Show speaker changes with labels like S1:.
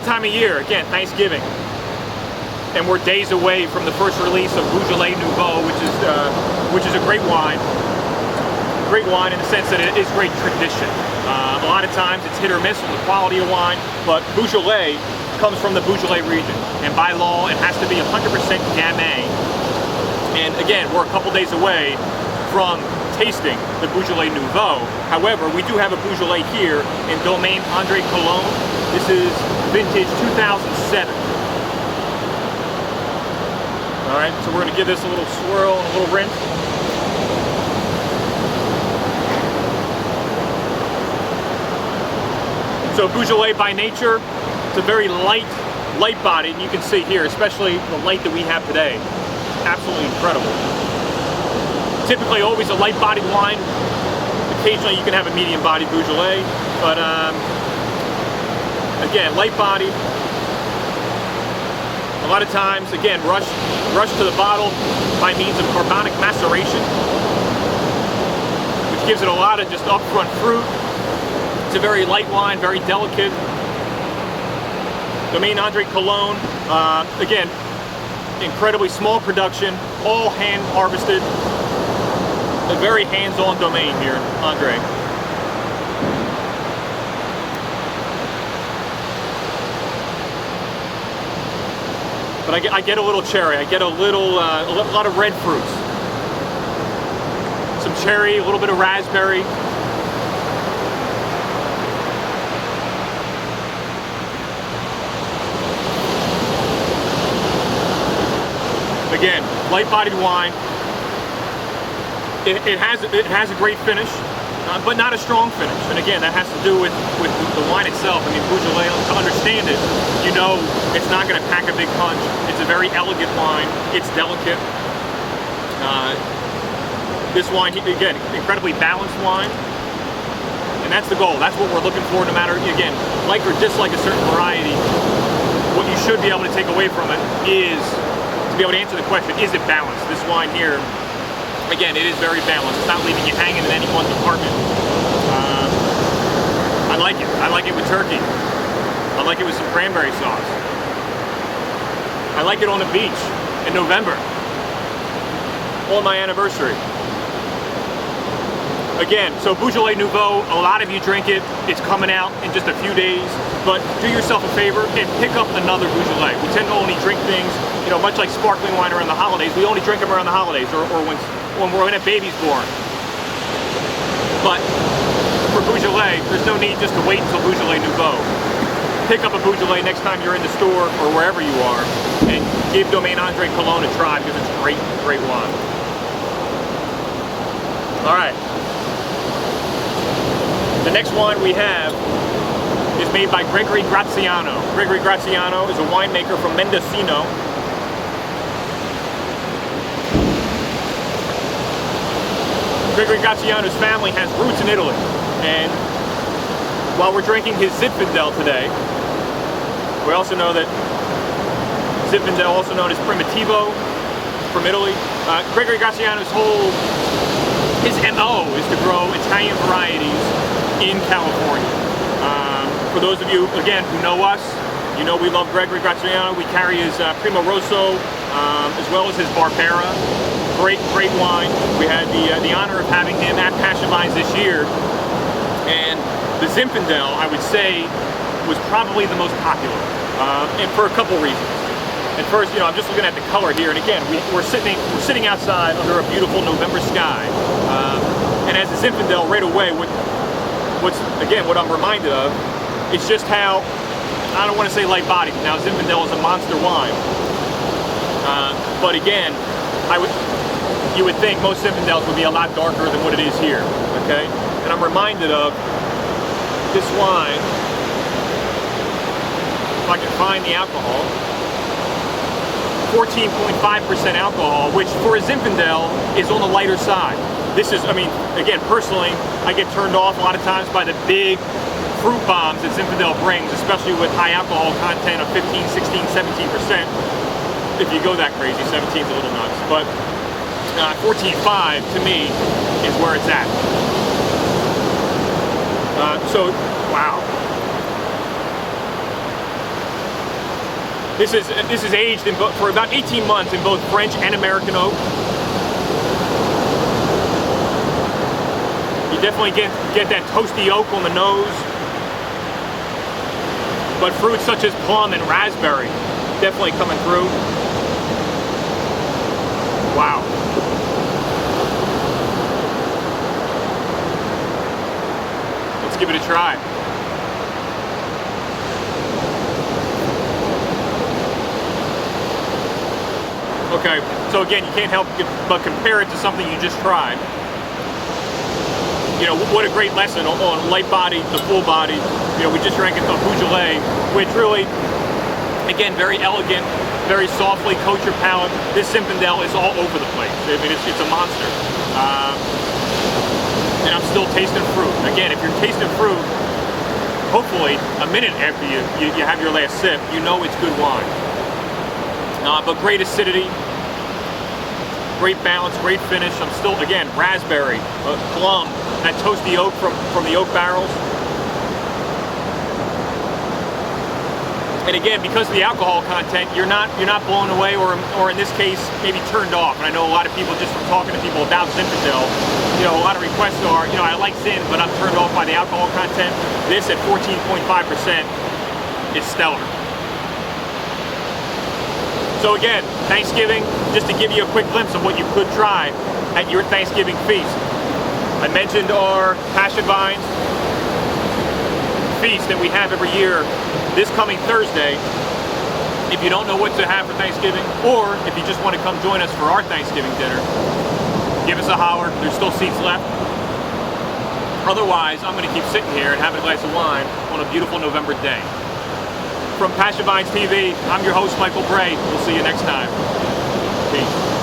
S1: time of year, again, Thanksgiving. And we're days away from the first release of Beaujolais Nouveau, which is a great wine. Great wine in the sense that it is great tradition. A lot of times it's hit or miss on the quality of wine, but Beaujolais comes from the Beaujolais region. And by law, it has to be 100% Gamay. And again, we're a couple days away from tasting the Beaujolais Nouveau. However, we do have a Beaujolais here in Domaine Andre Cologne. This is vintage 2007. All right, so we're going to give this a little swirl and a little rinse. So Beaujolais by nature, it's a very light body, and you can see here, especially the light that we have today, absolutely incredible. Typically always a light-bodied wine. Occasionally you can have a medium-bodied Beaujolais, but again, light-bodied. A lot of times, again, rush to the bottle by means of carbonic maceration, which gives it a lot of just upfront fruit. It's a very light wine, very delicate. Domaine Andre Cologne, again, incredibly small production, all hand harvested. A very hands-on domain here, Andre. But I get a little cherry. I get a lot of red fruits. Some cherry, a little bit of raspberry. Again, light-bodied wine. It has a great finish, but not a strong finish. And again, that has to do with the wine itself. I mean, Beaujolais, to understand it, you know it's not going to pack a big punch. It's a very elegant wine. It's delicate. This wine, again, incredibly balanced wine. And that's the goal. That's what we're looking for, no matter, again, like or dislike a certain variety. What you should be able to take away from it is to be able to answer the question, is it balanced? This wine here, again, it is very balanced. It's not leaving you hanging in any one department. I like it. I like it with turkey. I like it with some cranberry sauce. I like it on the beach in November, on my anniversary. Again, so Beaujolais Nouveau, a lot of you drink it. It's coming out in just a few days, but do yourself a favor and pick up another Beaujolais. We tend to only drink things, you know, much like sparkling wine around the holidays. We only drink them around the holidays or when a baby's born. But for Beaujolais, there's no need just to wait until Beaujolais Nouveau. Pick up a Beaujolais next time you're in the store or wherever you are, and give Domaine Andre Cologne a try because it's great, great wine. All right. The next wine we have is made by Gregory Graziano. Gregory Graziano is a winemaker from Mendocino. Gregory Graziano's family has roots in Italy, and while we're drinking his Zinfandel today, we also know that Zinfandel, also known as Primitivo, from Italy. Gregory Graziano's his MO is to grow Italian varieties in California. For those of you, again, who know us, you know we love Gregory Graziano. We carry his Primo Rosso, as well as his Barbera. Great, great wine. We had the honor of having him at Passion Vines this year. And the Zinfandel, I would say, was probably the most popular, and for a couple reasons. And first, you know, I'm just looking at the color here, and again, we're sitting outside under a beautiful November sky. And as the Zinfandel, right away, what I'm reminded of, it's just how, I don't want to say light-bodied. Now, Zinfandel is a monster wine, but again, you would think most Zinfandels would be a lot darker than what it is here. Okay, and I'm reminded of this wine. If I can find the alcohol. 14.5% alcohol, which for a Zinfandel is on the lighter side. This is, I mean, again, personally, I get turned off a lot of times by the big fruit bombs that Zinfandel brings, especially with high alcohol content of 15, 16, 17%. If you go that crazy, 17 is a little nuts. But 14.5 to me is where it's at. So, wow. This is aged for about 18 months in both French and American oak. You definitely get that toasty oak on the nose. But fruits such as plum and raspberry definitely coming through. Wow. Let's give it a try. Okay, so again, you can't help but compare it to something you just tried. You know, what a great lesson on light body to full body. You know, we just drank a Beaujolais, which really, again, very elegant, very softly coat your palate. This Zinfandel is all over the place. I mean, it's a monster. And I'm still tasting fruit. Again, if you're tasting fruit, hopefully a minute after you have your last sip, you know it's good wine. But great acidity, great balance, great finish. I'm still, again, raspberry, plum, that toasty oak from the oak barrels. And again, because of the alcohol content, you're not blown away, or in this case, maybe turned off. And I know a lot of people, just from talking to people about Zinfandel, you know, a lot of requests are, you know, I like Zin, but I'm turned off by the alcohol content. This at 14.5% is stellar. So again, Thanksgiving, just to give you a quick glimpse of what you could try at your Thanksgiving feast. I mentioned our Passion Vines feast that we have every year this coming Thursday. If you don't know what to have for Thanksgiving, or if you just want to come join us for our Thanksgiving dinner, give us a holler. There's still seats left. Otherwise, I'm going to keep sitting here and having a glass of wine on a beautiful November day. From PassionVinesTV, I'm your host, Michael Bray. We'll see you next time. Peace.